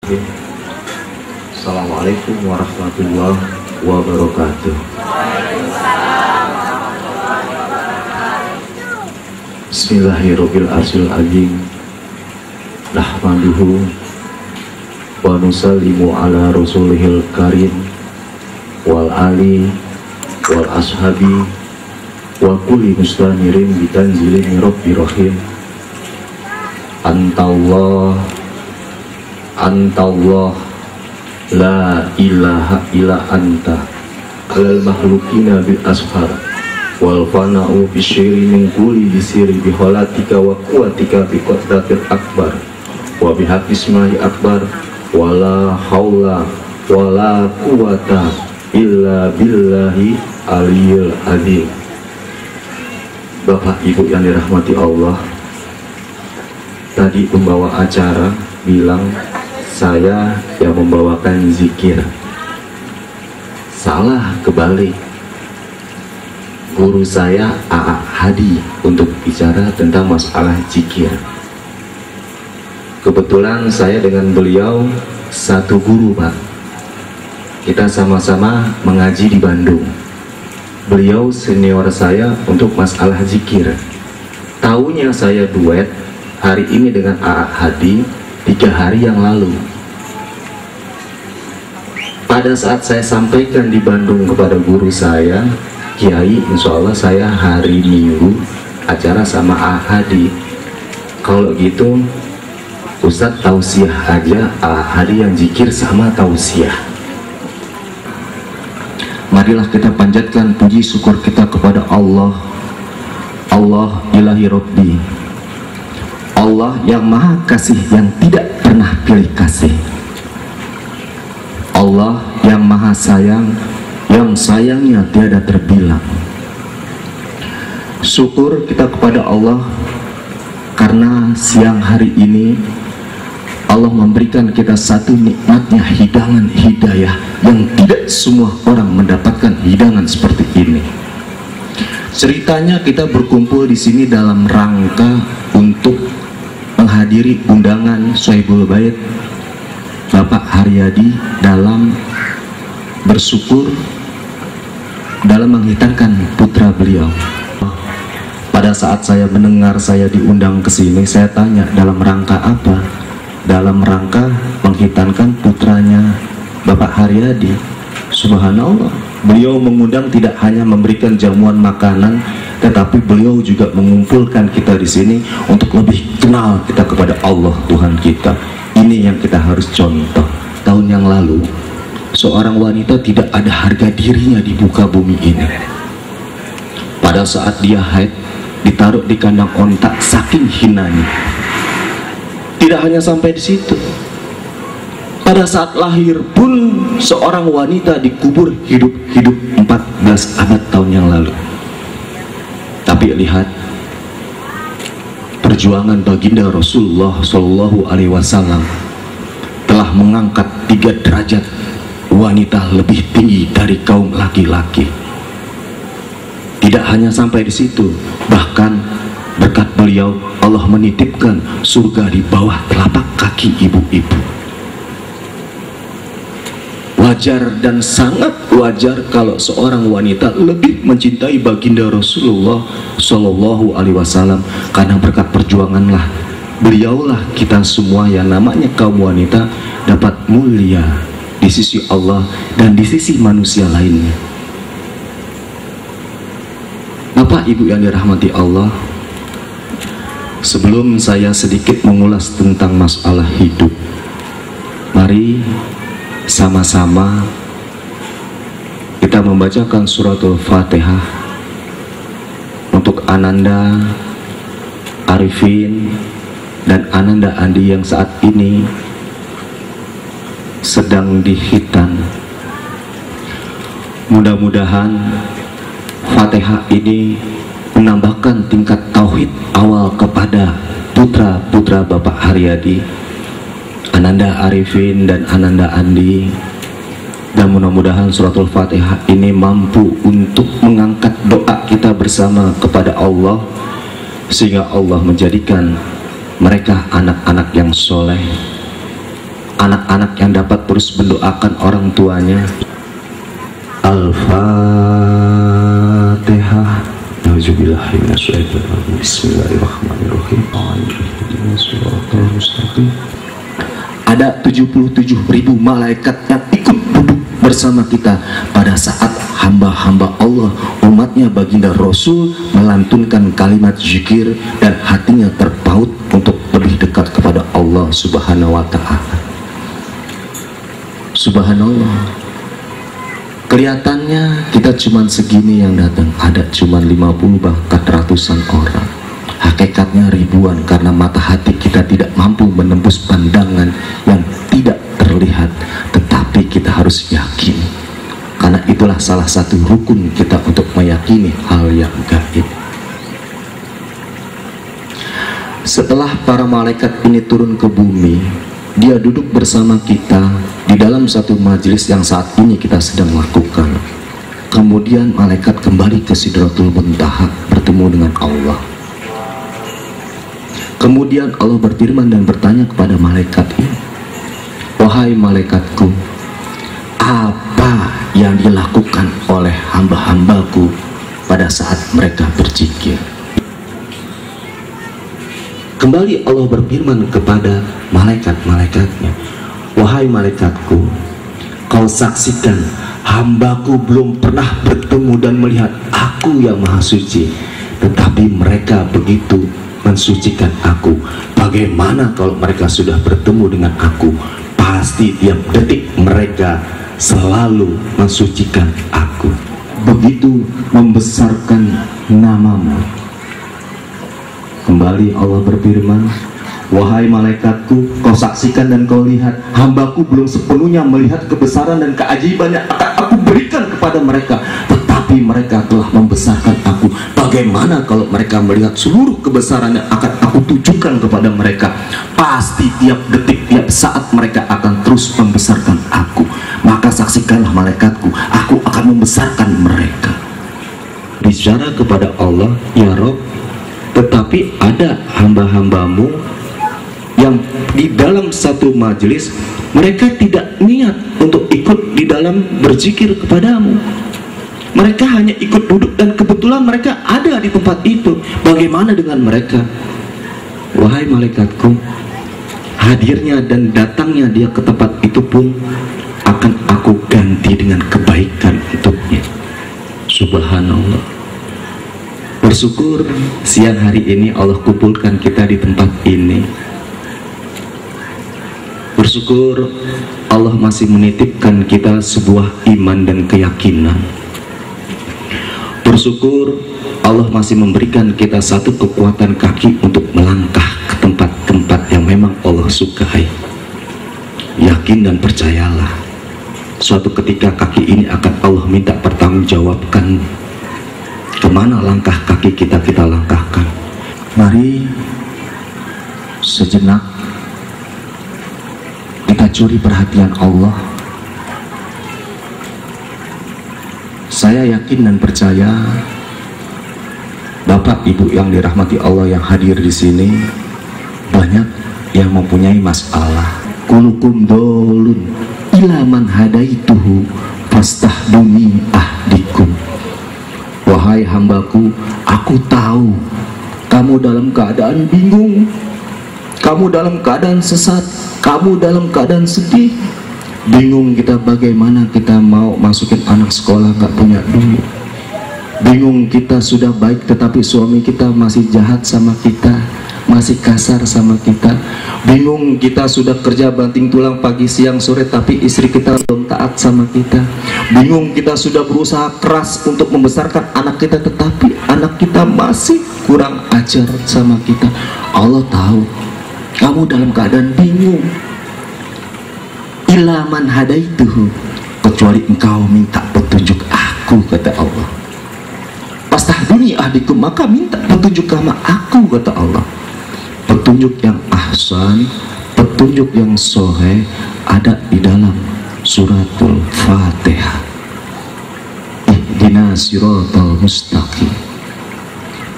Assalamualaikum warahmatullahi wabarakatuh. Bismillahirrahmanirrahim. Nahmaduhu wa nusallimu ala rasulihil karim wal ali wal ashabi wa kulli mustamirin bitanzilin rabbi rahim. Antallah la ilaha illa anta alal makhlukina bil ashar wal fana'u bisyiri min kulli bisiri biholatika wa kuatika biqadratil akbar wa bihaqismahi akbar wala hawla wala quwata illa billahi aliyil azim. Bapak Ibu yang dirahmati Allah, tadi pembawa acara bilang saya yang membawakan zikir. Salah, kebalik. Guru saya A.A. Hadi untuk bicara tentang masalah zikir. Kebetulan saya dengan beliau satu guru, Pak. Kita sama-sama mengaji di Bandung. Beliau senior saya untuk masalah zikir. Tahunya saya duet hari ini dengan A.A. Hadi 3 hari yang lalu. Pada saat saya sampaikan di Bandung kepada guru saya, Kiai, insya Allah saya hari Minggu acara sama A.A. Hadi. Kalau gitu Ustadz tausiah aja A.A. Hadi yang zikir sama tausiah. Marilah kita panjatkan puji syukur kita kepada Allah. Allah ilahi Rabbi, Allah yang maha kasih, yang tidak pernah pilih kasih. Allah yang maha sayang, yang sayangnya tiada terbilang. Syukur kita kepada Allah karena siang hari ini Allah memberikan kita satu nikmatnya hidangan hidayah yang tidak semua orang mendapatkan hidangan seperti ini. Ceritanya kita berkumpul di sini dalam rangka untuk menghadiri undangan Sohibul Bait Bapak Haryadi dalam bersyukur dalam menghitankan putra beliau. Pada saat saya mendengar saya diundang ke sini, saya tanya dalam rangka apa? Dalam rangka menghitankan putranya Bapak Haryadi. Subhanallah, beliau mengundang tidak hanya memberikan jamuan makanan, tetapi beliau juga mengumpulkan kita di sini untuk lebih kenal kita kepada Allah Tuhan kita. Ini yang kita harus contoh. Tahun yang lalu, seorang wanita tidak ada harga dirinya di muka bumi ini. Pada saat dia haid, ditaruh di kandang onta saking hinanya. Tidak hanya sampai di situ. Pada saat lahir pun seorang wanita dikubur hidup-hidup 14 abad tahun yang lalu. Tapi lihat perjuangan baginda Rasulullah Shallallahu Alaihi Wasallam telah mengangkat 3 derajat wanita lebih tinggi dari kaum laki-laki. Tidak hanya sampai di situ, bahkan berkat beliau Allah menitipkan surga di bawah telapak kaki ibu-ibu. Wajar dan sangat wajar kalau seorang wanita lebih mencintai baginda Rasulullah Shallallahu Alaihi Wasallam, karena berkat perjuanganlah beliaulah kita semua yang namanya kaum wanita dapat mulia di sisi Allah dan di sisi manusia lainnya. Bapak Ibu yang dirahmati Allah, sebelum saya sedikit mengulas tentang masalah hidup, mari sama-sama kita membacakan suratul Fatihah untuk Ananda Arifin dan Ananda Andi yang saat ini sedang dihitan. Mudah-mudahan Fatihah ini menambahkan tingkat tauhid awal kepada putra-putra Bapak Haryadi, Ananda Arifin dan Ananda Andi, dan mudah-mudahan suratul Fatihah ini mampu untuk mengangkat doa kita bersama kepada Allah, sehingga Allah menjadikan mereka anak-anak yang soleh, anak-anak yang dapat terus mendoakan orang tuanya. Al-Fatihah. Bismillahirrahmanirrahim. Ada 77.000 malaikat yang ikut duduk bersama kita pada saat hamba-hamba Allah, umatnya baginda Rasul melantunkan kalimat zikir dan hatinya terpaut untuk lebih dekat kepada Allah Subhanahu wa ta'ala. Subhanallah, kelihatannya kita cuman segini yang datang, ada cuman 50 bahkan ratusan orang. Hakikatnya ribuan, karena mata hati kita tidak mampu menembus pandangan yang tidak terlihat, tetapi kita harus yakin, karena itulah salah satu rukun kita untuk meyakini hal yang gaib. Setelah para malaikat ini turun ke bumi, dia duduk bersama kita di dalam satu majelis yang saat ini kita sedang lakukan. Kemudian malaikat kembali ke Sidratul Muntaha bertemu dengan Allah. Kemudian Allah berfirman dan bertanya kepada malaikat ini, wahai malaikatku, apa yang dilakukan oleh hamba-hambaku pada saat mereka berzikir? Kembali Allah berfirman kepada malaikat-malaikatnya, wahai malaikatku, kau saksikan hambaku belum pernah bertemu dan melihat aku yang maha suci, tetapi mereka begitu mensucikan aku. Bagaimana kalau mereka sudah bertemu dengan aku? Pasti tiap detik mereka selalu mensucikan aku. Begitu membesarkan namamu. Kembali Allah berfirman, wahai malaikatku, kau saksikan dan kau lihat hambaku belum sepenuhnya melihat kebesaran dan keajaiban yang akan aku berikan kepada mereka, tetapi mereka telah membesarkan aku. Bagaimana kalau mereka melihat seluruh kebesaran yang akan aku tujukan kepada mereka? Pasti tiap detik, tiap saat mereka akan terus membesarkan aku. Maka saksikanlah malaikatku, aku akan membesarkan mereka. Bicara kepada Allah, ya Rob, tetapi ada hamba-hambamu yang di dalam satu majelis mereka tidak niat untuk ikut di dalam berzikir kepadamu. Mereka hanya ikut duduk dan kebetulan mereka ada di tempat itu. Bagaimana dengan mereka? Wahai malaikatku, hadirnya dan datangnya dia ke tempat itu pun akan aku ganti dengan kebaikan untuknya. Subhanallah. Bersyukur siang hari ini Allah kumpulkan kita di tempat ini. Bersyukur Allah masih menitipkan kita sebuah iman dan keyakinan. Bersyukur Allah masih memberikan kita satu kekuatan kaki untuk melangkah ke tempat-tempat yang memang Allah sukai. Yakin dan percayalah, suatu ketika kaki ini akan Allah minta pertanggungjawabkan. Kemana langkah kaki kita langkahkan. Mari sejenak kita curi perhatian Allah. Saya yakin dan percaya Bapak Ibu yang dirahmati Allah yang hadir di sini banyak yang mempunyai masalah. Kulukum dolun ilaman hadaituhu fastahduni ahdikum. Wahai hambaku, aku tahu kamu dalam keadaan bingung, kamu dalam keadaan sesat, kamu dalam keadaan sedih. Bingung kita bagaimana kita mau masukin anak sekolah gak punya duit. Bingung kita sudah baik tetapi suami kita masih jahat sama kita, masih kasar sama kita. Bingung kita sudah kerja banting tulang pagi siang sore tapi istri kita belum taat sama kita. Bingung kita sudah berusaha keras untuk membesarkan anak kita tetapi anak kita masih kurang ajar sama kita. Allah tahu kamu dalam keadaan bingung. Ilaman hadaituhu, kecuali engkau minta petunjuk aku, kata Allah. Fastahduni ahdikum, maka minta petunjuk sama aku, kata Allah. Petunjuk yang ahsan, petunjuk yang soheh ada di dalam suratul Fatihah. Ihdinas siratal mustaqim.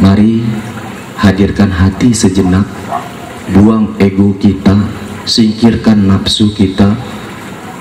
Mari hadirkan hati sejenak, buang ego kita, singkirkan nafsu kita.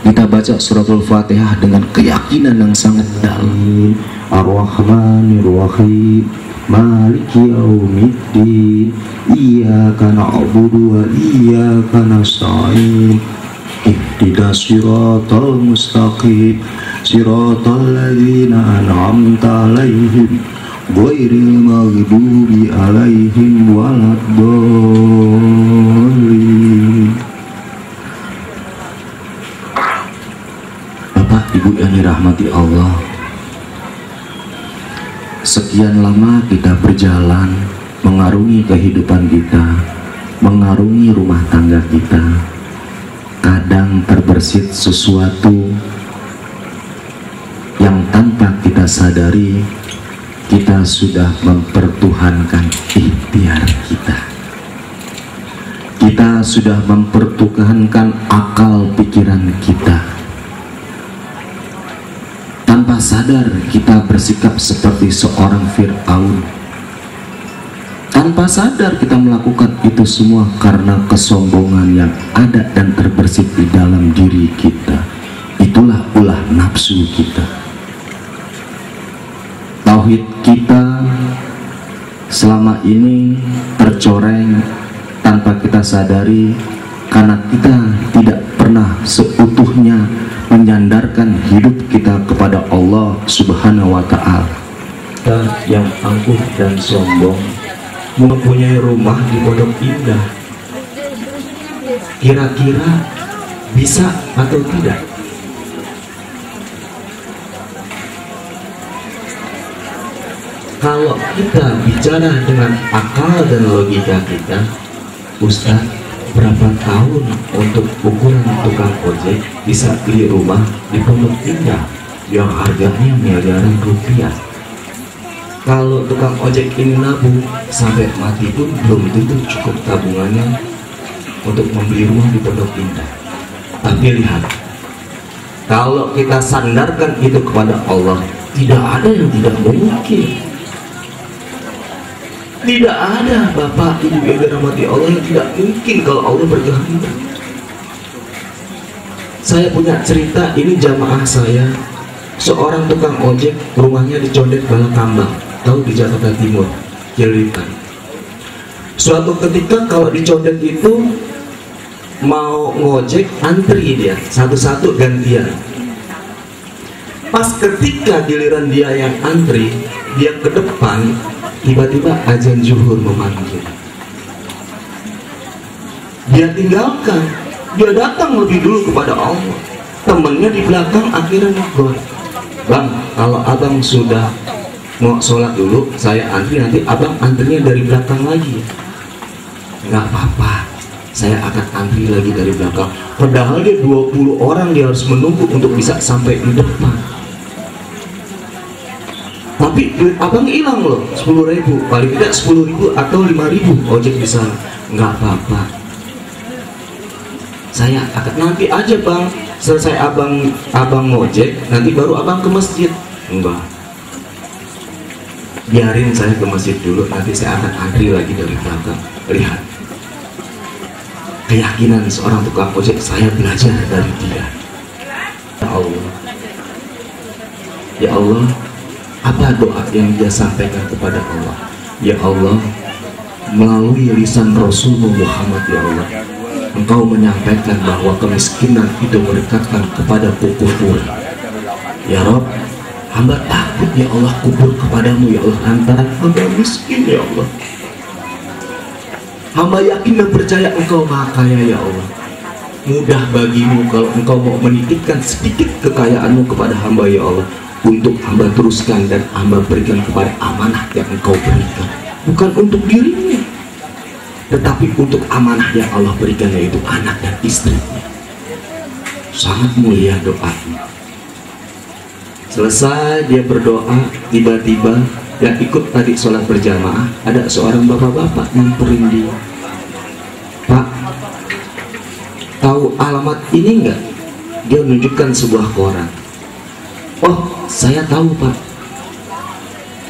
Kita baca suratul Fatihah dengan keyakinan yang sangat dalam. Ar-Rahmanir-Rahim, Maliki yaumiddin, Iyyaka na'budu wa iyyaka nasta'in, ihdinas siratal mustaqim, siratal ladzina an'amta 'alaihim, ghairil maghdubi 'alaihim waladdallin. Bapak Ibu yang dirahmati Allah, sekian lama kita berjalan mengarungi kehidupan kita, mengarungi rumah tangga kita. Kadang terbersit sesuatu yang tanpa kita sadari kita sudah mempertuhankan ikhtiar kita. Kita sudah mempertuhankan akal pikiran kita. Tanpa sadar kita bersikap seperti seorang Fir'aun. Tanpa sadar kita melakukan itu semua karena kesombongan yang ada dan terbersit di dalam diri kita. Itulah ulah nafsu kita. Tauhid kita selama ini tercoreng tanpa kita sadari karena kita tidak pernah seutuhnya menyandarkan hidup kita kepada Allah Subhanahu wa Ta'ala. Kita yang angkuh dan sombong mempunyai rumah di Pondok Indah, kira-kira bisa atau tidak? Kalau kita bicara dengan akal dan logika kita, Ustaz, berapa tahun untuk ukuran tukang ojek bisa beli rumah di Pondok Indah yang harganya miliaran rupiah? Kalau tukang ojek ini nabung sampai mati pun belum tentu cukup tabungannya untuk membeli rumah di Pondok Indah. Tapi lihat, kalau kita sandarkan itu kepada Allah, tidak ada yang tidak mungkin. Tidak ada Bapak Ibu yang dirahmati Allah yang tidak mungkin kalau Allah berkehendak. Saya punya cerita, ini jamaah saya, seorang tukang ojek, rumahnya di Condet Balakambang, tahu, di Jakarta Timur, Cililitan. Suatu ketika kalau di Condet itu mau ngojek, antri dia satu-satu gantian. Pas ketika giliran dia yang antri, dia ke depan, tiba-tiba azan zuhur memanggil. Dia tinggalkan, dia datang lebih dulu kepada Allah. Temennya di belakang akhirnya negur, "Bang, kalau abang sudah mau sholat dulu, saya antri, nanti abang antrinya dari belakang lagi." "Nggak apa-apa, saya akan antri lagi dari belakang." Padahal dia 20 orang dia harus menunggu untuk bisa sampai di depan. Tapi duit abang hilang loh, 10.000, paling tidak 10.000 atau 5.000 ojek di sana. Nggak apa-apa, saya akan nanti aja bang, selesai abang ngojek, nanti baru abang ke masjid. Enggak, biarin saya ke masjid dulu, nanti saya akan antri lagi dari belakang. Lihat keyakinan seorang tukang ojek, saya belajar dari dia. Ya Allah, ya Allah, apa doa yang dia sampaikan kepada Allah? Ya Allah, melalui lisan Rasulullah Muhammad, ya Allah, Engkau menyampaikan bahwa kemiskinan itu mendekatkan kepada kekufuran. Ya Rob, hamba takut ya Allah kubur kepadamu ya Allah antara hamba miskin ya Allah. Hamba yakin dan percaya Engkau maha kaya ya Allah. Mudah bagimu kalau Engkau mau menitipkan sedikit kekayaanmu kepada hamba ya Allah, untuk hamba teruskan dan hamba berikan kepada amanah yang Engkau berikan, bukan untuk dirinya, tetapi untuk amanah yang Allah berikan, yaitu anak dan istrinya. Sangat mulia doanya. Selesai dia berdoa, tiba-tiba yang ikut tadi sholat berjamaah, ada seorang bapak-bapak nyamperin dia. "Pak, tahu alamat ini enggak?" Dia menunjukkan sebuah koran. "Oh, saya tahu Pak.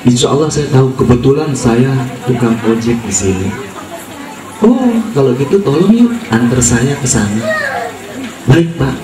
Insya Allah saya tahu. Kebetulan saya tukang ojek di sini. Oh kalau gitu tolong yuk antar saya ke sana. Baik Pak,